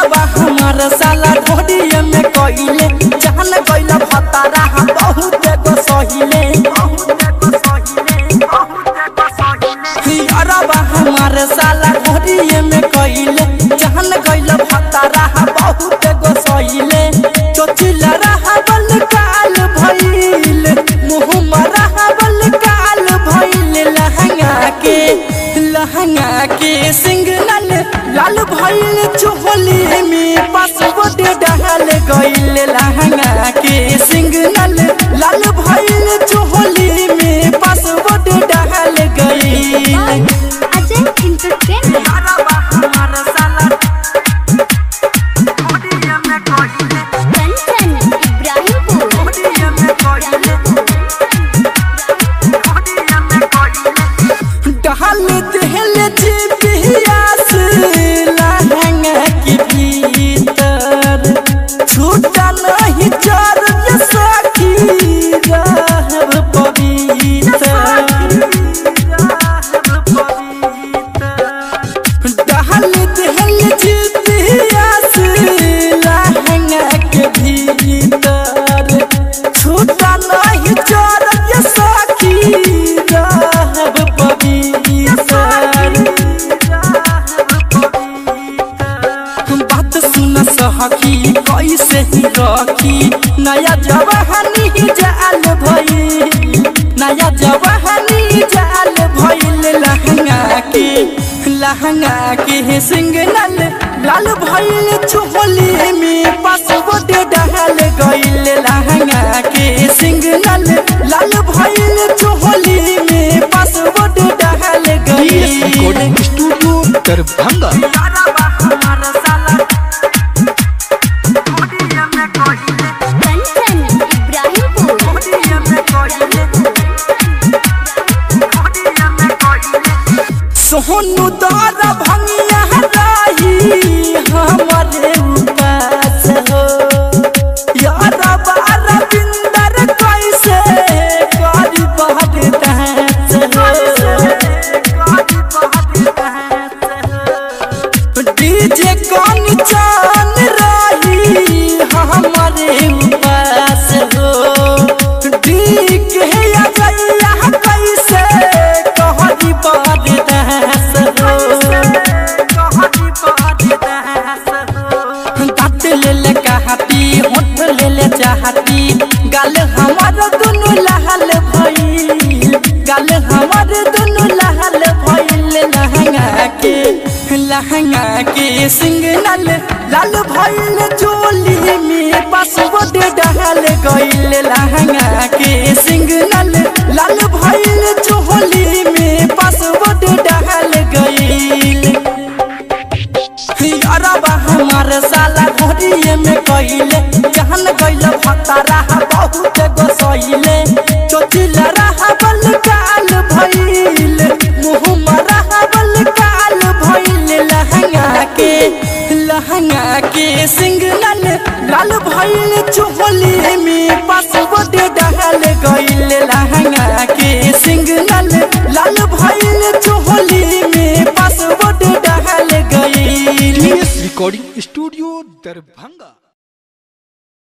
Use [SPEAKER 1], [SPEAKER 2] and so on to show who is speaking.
[SPEAKER 1] साला घोड़िया में कोइले जहन कोइला भतारा हम बहुत को सहिले अरबा हमारे साला घोड़िया में कोइले जहन कोइला भतारा हम बहुत को सहिले चोचिला रहबल काल भइल मुंह मरहबल काल भइल लहंगा के सिंगनल लाल भइल चोली में पासपोर्ट डहल गइल लहंगा के सिंगनल लाल भइल चोली में पासपोर्ट डहल गइल।
[SPEAKER 2] अजय एंटरटेनमेंट
[SPEAKER 1] हमारा साला घोड़िया में कोइले
[SPEAKER 2] कंचन इब्राहिमपुर
[SPEAKER 1] घोड़िया में कोइले डहल दहल जीपियास लहंगा के भीतर छूटा नहीं चर सखी रहब पवित्र डहल दहल जीपियास लहंगा के भीतर छूटा नहीं चर सखी रहब बात सुन सखी कैसे ही रखी नया जवानी जाल भइल नया जवानी जाल भइल लहंगा के सिंगनल लाल भइल चोली में पासपोर्ट डहल गइल लहंगा के सिंगनल लाल भइल चोली में पासपोर्ट डहल गइल।
[SPEAKER 3] स्टूडियो दरभंगा
[SPEAKER 2] कंचन इब्राहिमपुर
[SPEAKER 1] सोनू दारा भंगिया रही हमारे उपास हो यारा बारा बिंदर कैसे गाड़ी बहत दहस हो डीजे कौन चान रही हमारे उपास हो डी के अजैया कैसे कहरी बहत दहस हो दाँत ले ले कहती होठ ले ले चाहती गाल हमार दोनों लाल भइल गाल हमार दोनों लाल भइल लहंगा के सिंगनल लाल भइल चोली में पासपोर्ट डहल गइल लहंगा के सिंगनल लाल भइल चोली में पासपोर्ट डहल गइल। अरबा हमारे साला घोड़िया में कोइले जहन गइल भतारा बहुत को सहिले चोचिला रहबल काल भइल मुंह मरहबल काल भइल लहंगा के सिंगनल लाल भइल चोली में पासपोर्ट डहल गइल लहंगा के सिंगनल लाल भइल चोली में पासपोर्ट डहल गइल।
[SPEAKER 3] Recording studio Darbhanga.